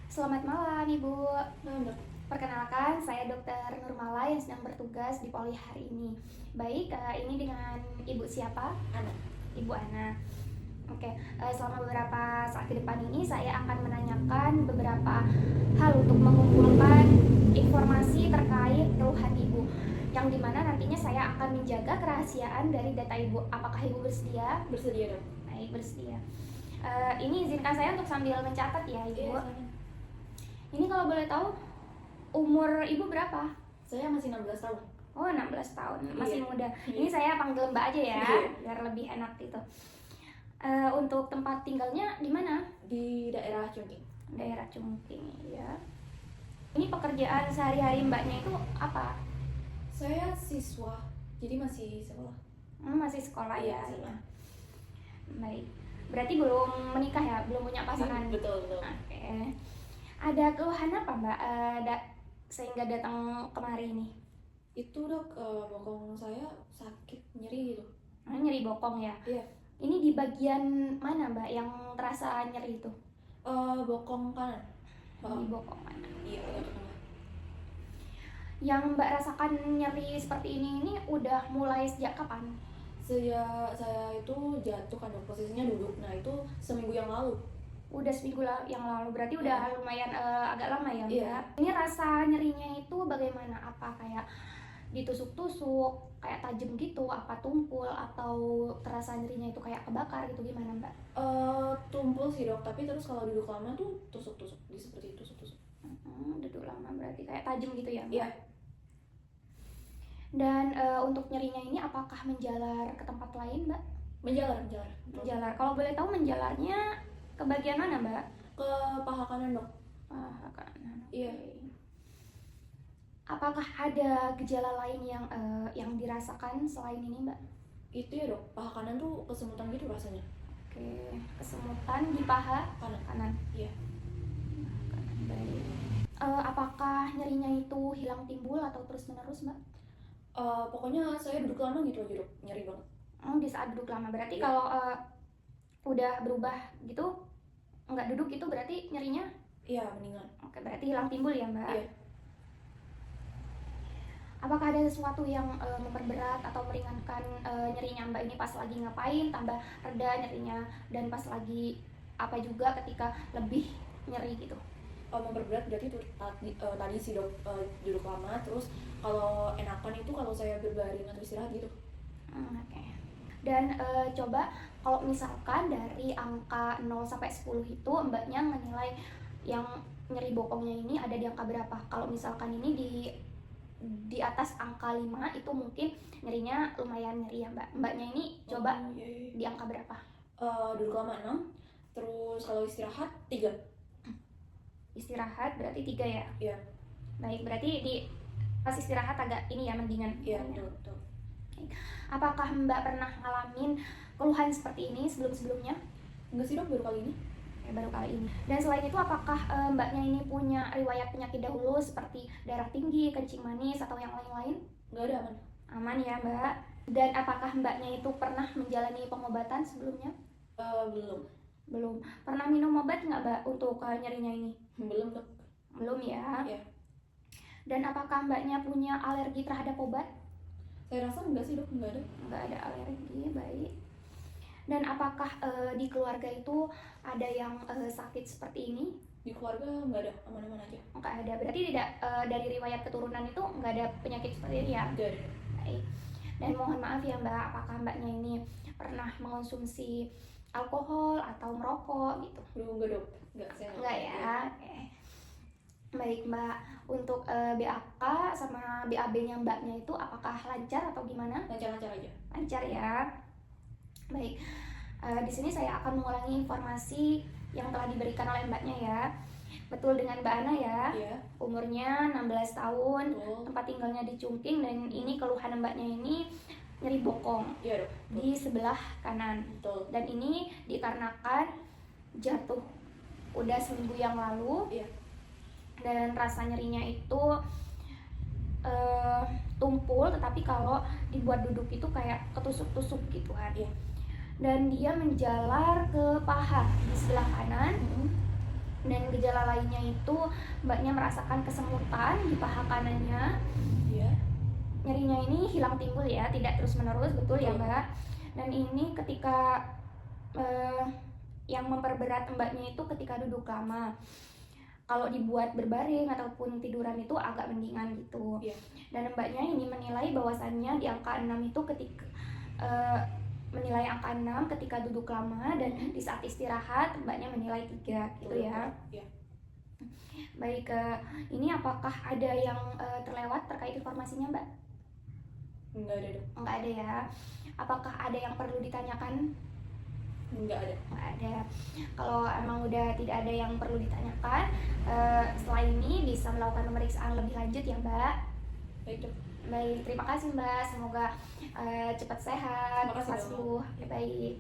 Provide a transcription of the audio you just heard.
Selamat malam, Ibu. Dok. Perkenalkan, saya Dr. Nurmala yang sedang bertugas di Poli hari ini. Baik, ini dengan Ibu siapa? Ana. Ibu Ana. Oke, selama beberapa saat ke depan ini saya akan menanyakan beberapa hal untuk mengumpulkan informasi terkait keluhan Ibu, yang dimana nantinya saya akan menjaga kerahasiaan dari data Ibu. Apakah Ibu bersedia? Bersedia, Dok. Baik, bersedia. Ini izinkan saya untuk sambil mencatat ya, Ibu. Ini kalau boleh tahu, umur Ibu berapa? Saya masih 16 tahun. Oh, 16 tahun, masih Iya. muda. Iya. Ini saya panggil Mbak aja ya, Iya. biar lebih enak gitu. Untuk tempat tinggalnya di mana? Di daerah Chongqing. Daerah Chongqing ya. Ini pekerjaan sehari-hari Mbaknya itu apa? Saya siswa, jadi masih sekolah. Masih sekolah ya. Iya, sekolah. Baik. Berarti belum menikah ya, belum punya pasangan. Betul. Oke. Ada keluhan apa Mbak sehingga datang kemari ini? Itu, Dok, bokong saya sakit, nyeri gitu. Nyeri bokong ya? Iya. Ini di bagian mana Mbak yang terasa nyeri itu? Bokong kanan. Di bokong mana? Iya, agak ke tengah. Yang Mbak rasakan nyeri seperti ini udah mulai sejak kapan? Sejak saya itu jatuh kan, Dok, posisinya duduk. Nah, itu seminggu yang lalu. Udah seminggu yang lalu, berarti udah lumayan agak lama ya Mbak? Iya. Ini rasa nyerinya itu bagaimana? Apa kayak ditusuk-tusuk, kayak tajam gitu, apa tumpul, atau terasa nyerinya itu kayak kebakar gitu, gimana Mbak? Tumpul sih, Dok, tapi terus kalau duduk lama tuh tusuk-tusuk, seperti tusuk-tusuk. Duduk lama berarti kayak tajam gitu ya Mbak? Iya. Dan untuk nyerinya ini apakah menjalar ke tempat lain Mbak? Menjalar. Menjalar, kalau boleh tahu menjalarnya ke bagian mana Mbak? Ke paha kanan, Dok. Paha kanan. Iya. Apakah ada gejala lain yang dirasakan selain ini Mbak? Itu ya, Dok, paha kanan tuh kesemutan gitu rasanya. Oke, kesemutan di paha kanan. Iya. Baik. Apakah nyerinya itu hilang timbul atau terus menerus Mbak? Pokoknya saya duduk lama gitu aja, Dok, nyeri banget. Di saat duduk lama, berarti Iya. kalau udah berubah gitu, nggak duduk itu berarti nyerinya? Iya, mendingan. Oke, berarti hilang timbul ya Mbak? Iya. Apakah ada sesuatu yang memperberat atau meringankan nyerinya Mbak ini pas lagi ngapain tambah reda nyerinya, dan pas lagi apa juga ketika lebih nyeri gitu? Memperberat berarti itu tadi sih, Dok, duduk lama. Terus kalau enakan itu kalau saya berbaring atau istirahat gitu. Oke. Dan coba kalau misalkan dari angka 0 sampai 10 itu Mbaknya menilai yang nyeri bokongnya ini ada di angka berapa? Kalau misalkan ini di atas angka 5 itu mungkin nyerinya lumayan nyeri ya Mbak. Mbaknya ini coba Iya. di angka berapa? Duduk lama 6. Terus kalau istirahat 3. Istirahat berarti 3 ya? Iya. Baik, berarti pas istirahat agak ini ya, mendingan. Iya, betul. Apakah Mbak pernah ngalamin keluhan seperti ini sebelum-sebelumnya? Enggak sih, Dok, baru kali ini. Baru kali ini. Dan selain itu apakah Mbaknya ini punya riwayat penyakit dahulu seperti darah tinggi, kencing manis, atau yang lain-lain? Enggak ada, aman. Aman ya Mbak. Dan apakah Mbaknya itu pernah menjalani pengobatan sebelumnya? Belum. Pernah minum obat nggak Mbak untuk nyerinya ini? Belum, Dok. Belum ya? Iya. Dan apakah Mbaknya punya alergi terhadap obat? Saya rasa enggak sih, Dok, enggak ada. Nggak ada alergi, baik. Dan apakah di keluarga itu ada yang sakit seperti ini? Di keluarga enggak ada, aman-aman aja. Nggak ada, berarti tidak dari riwayat keturunan itu nggak ada penyakit seperti ini ya? Enggak ada. Baik. Dan mohon maaf ya Mbak, apakah Mbaknya ini pernah mengonsumsi alkohol atau merokok gitu? Enggak, Dok. Enggak, saya Enggak ya? Oke. Baik Mbak, untuk BAK sama BAB-nya Mbaknya itu apakah lancar atau gimana? Lancar-lancar aja. Lancar ya. Baik. Di sini saya akan mengulangi informasi yang telah diberikan oleh Mbaknya ya. Betul dengan Mbak Ana ya? Iya. Umurnya 16 tahun, Betul. tempat tinggalnya di Chongqing, dan ini keluhan Mbaknya ini nyeri bokong Iya, Dok. di sebelah kanan. Betul. Dan ini dikarenakan jatuh udah seminggu yang lalu. Iya. Dan rasa nyerinya itu tumpul, tetapi kalau dibuat duduk itu kayak ketusuk-tusuk gitu kan. Iya. Dan dia menjalar ke paha di sebelah kanan, Dan gejala lainnya itu mbaknya merasakan kesemutan di paha kanannya. Iya. Nyerinya ini hilang timbul ya, tidak terus menerus, betul ya Betul. mbak. Dan ini ketika yang memperberat mbaknya itu ketika duduk lama. Kalau dibuat berbaring ataupun tiduran itu agak mendingan gitu. Iya. Dan mbaknya ini menilai bahwasannya di angka 6 itu ketika menilai angka 6 ketika duduk lama, dan di saat istirahat mbaknya menilai 3 gitu ya. Iya. Baik, ini apakah ada yang terlewat terkait informasinya mbak? Enggak ada dok. Enggak ada ya. Apakah ada yang perlu ditanyakan? Enggak ada. Enggak ada. Kalau emang udah tidak ada yang perlu ditanyakan, setelah ini bisa melakukan pemeriksaan lebih lanjut ya mbak. Baik dok. Baik, terima kasih mbak. Semoga cepat sehat, Terima kasih, cepat Dok. sembuh. Baik.